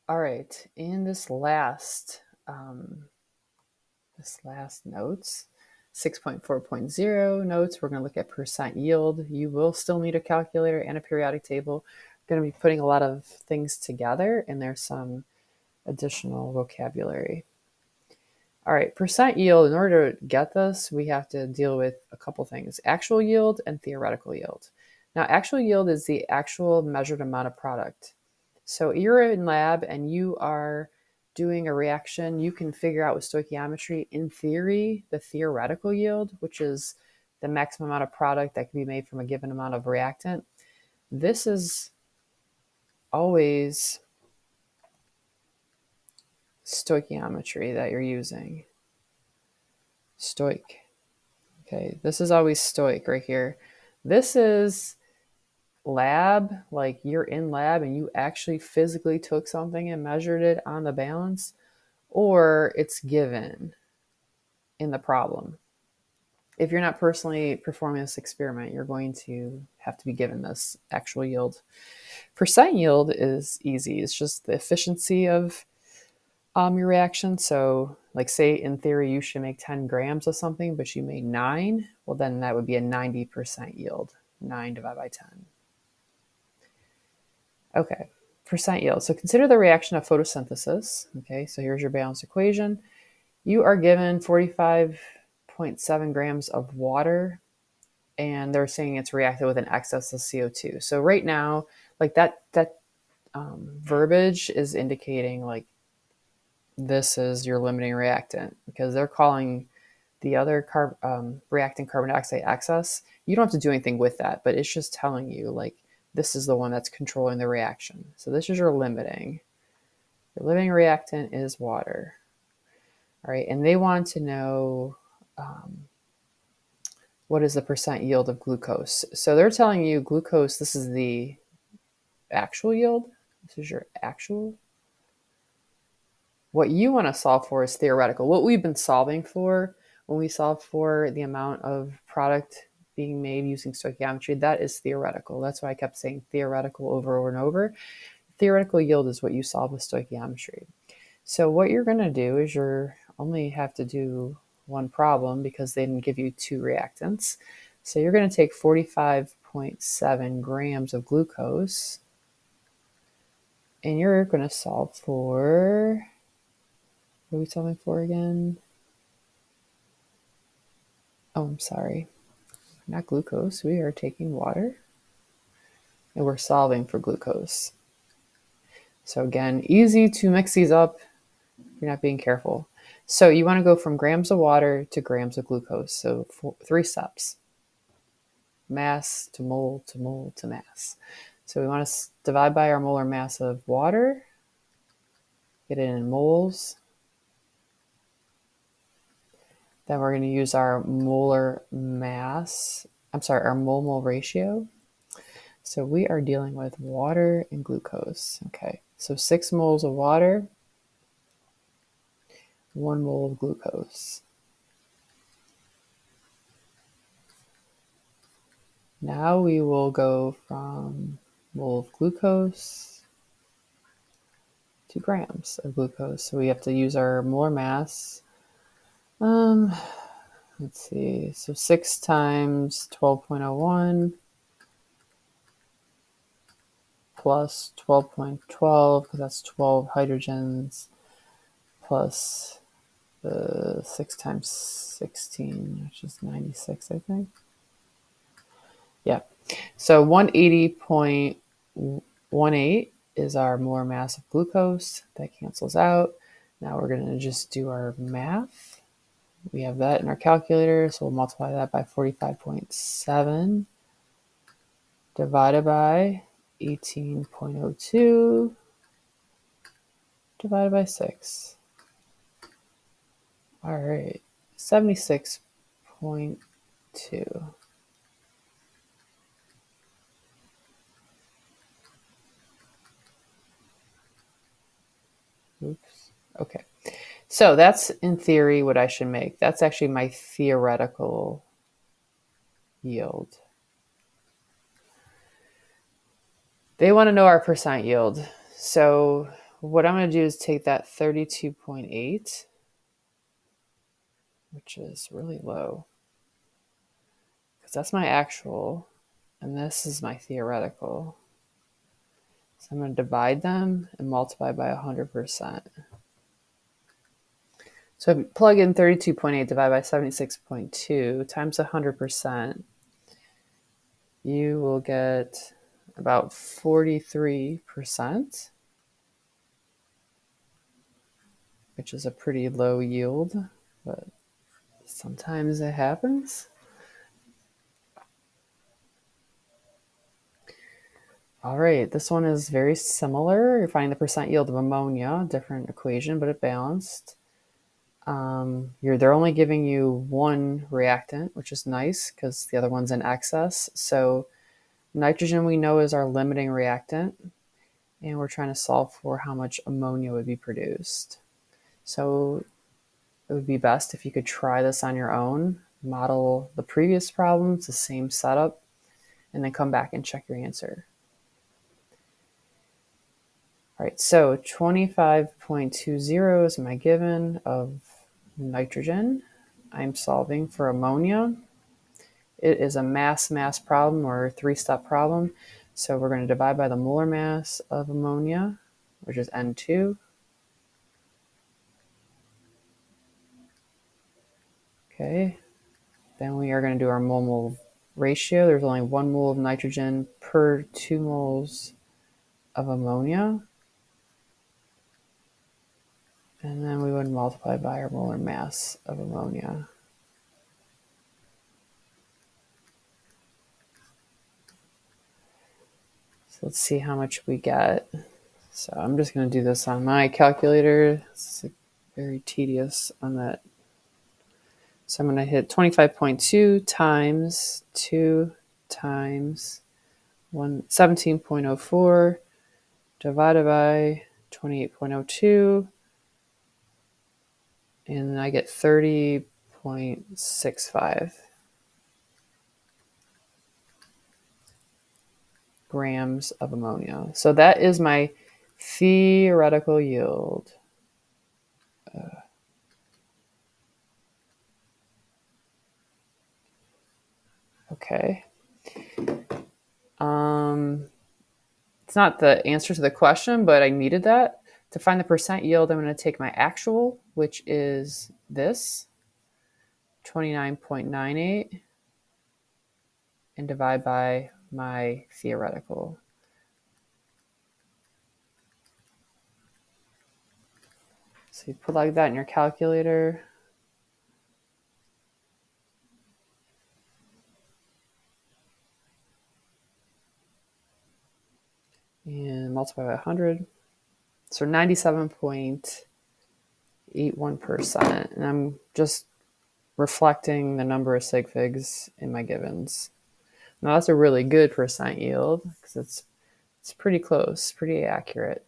All right, in this last notes, 6.4.0 notes, we're going to look at percent yield. You will still need a calculator and a periodic table. We're going to be putting a lot of things together, and there's some additional vocabulary. All right, percent yield, in order to get this, we have to deal with a couple things: actual yield and theoretical yield. Now, actual yield is the actual measured amount of product. So you're in lab and you are doing a reaction, you can figure out with stoichiometry, in theory, the theoretical yield, which is the maximum amount of product that can be made from a given amount of reactant. This is always stoichiometry that you're using. Stoich. Okay, this is always stoic right here. This is lab, like you're in lab and you actually physically took something and measured it on the balance, or it's given in the problem. If you're not personally performing this experiment, you're going to have to be given this actual yield. Percent yield is easy. It's just the efficiency of your reaction. So, like, say in theory you should make 10 grams of something, but you made 9. Well, then that would be a 90% yield. 9 divided by 10. Okay, percent yield. So consider the reaction of photosynthesis. Okay, so here's your balanced equation. You are given 45.7 grams of water, and they're saying it's reacted with an excess of CO2. So right now, like that verbiage is indicating like this is your limiting reactant, because they're calling the other reactant carbon dioxide excess. You don't have to do anything with that, but it's just telling you like this is the one that's controlling the reaction. So this is your limiting. Your limiting reactant is water. All right, and they want to know what is the percent yield of glucose. So they're telling you glucose, this is the actual yield. This is your actual. What you want to solve for is theoretical. What we've been solving for when we solve for the amount of product being made using stoichiometry, that is theoretical. That's why I kept saying theoretical over and over. Theoretical yield is what you solve with stoichiometry. So what you're going to do is you're only have to do one problem because they didn't give you two reactants. So you're going to take 45.7 grams of glucose and you're going to solve for, what are we solving for again? Oh, I'm sorry. Not glucose. We are taking water and we're solving for glucose. So again, easy to mix these up if you're not being careful. So you want to go from grams of water to grams of glucose. So 3 steps. Mass to mole to mole to mass. So we want to divide by our molar mass of water, get it in moles. Then we're going to use our molar mass, our mole-mole ratio. So we are dealing with water and glucose. Okay, so 6 moles of water, 1 mole of glucose. Now we will go from mole of glucose to grams of glucose. So we have to use our molar mass. Let's see. So 6 times 12.01 plus 12.12, because that's 12 hydrogens, plus 6 times 16, which is 96, I think. Yeah. So 180.18 is our molar mass of glucose. That cancels out. Now we're going to just do our math. We have that in our calculator, so we'll multiply that by 45.7 divided by 18.02 divided by 6. All right, 76.2. Oops. Okay. So that's in theory what I should make. That's actually my theoretical yield. They want to know our percent yield. So what I'm going to do is take that 32.8, which is really low, because that's my actual, and this is my theoretical. So I'm going to divide them and multiply by 100%. So if you plug in 32.8 divided by 76.2 times 100%, you will get about 43%, which is a pretty low yield, but sometimes it happens. All right, this one is very similar. You're finding the percent yield of ammonia, different equation, but it balanced. They're only giving you one reactant, which is nice because the other one's in excess. So nitrogen we know is our limiting reactant, and we're trying to solve for how much ammonia would be produced. So it would be best if you could try this on your own, model the previous problems, the same setup, and then come back and check your answer. All right, so 25.20 is my given of nitrogen. I'm solving for ammonia. It is a mass problem or three-step problem. So we're going to divide by the molar mass of ammonia, which is N2. Okay, then we are going to do our mole ratio. There's only 1 mole of nitrogen per 2 moles of ammonia. And then we would multiply by our molar mass of ammonia. So let's see how much we get. So I'm just going to do this on my calculator. It's very tedious on that. So I'm going to hit 25.2 times 2 times 17.04 divided by 28.02. And then I get 30.65 grams of ammonia. So that is my theoretical yield. Okay. It's not the answer to the question, but I needed that. To find the percent yield, I'm going to take my actual, which is this, 29.98, and divide by my theoretical. So you plug that in your calculator. And multiply by 100. So 97.81%. And I'm just reflecting the number of sig figs in my givens. Now that's a really good percent yield because it's pretty close, pretty accurate.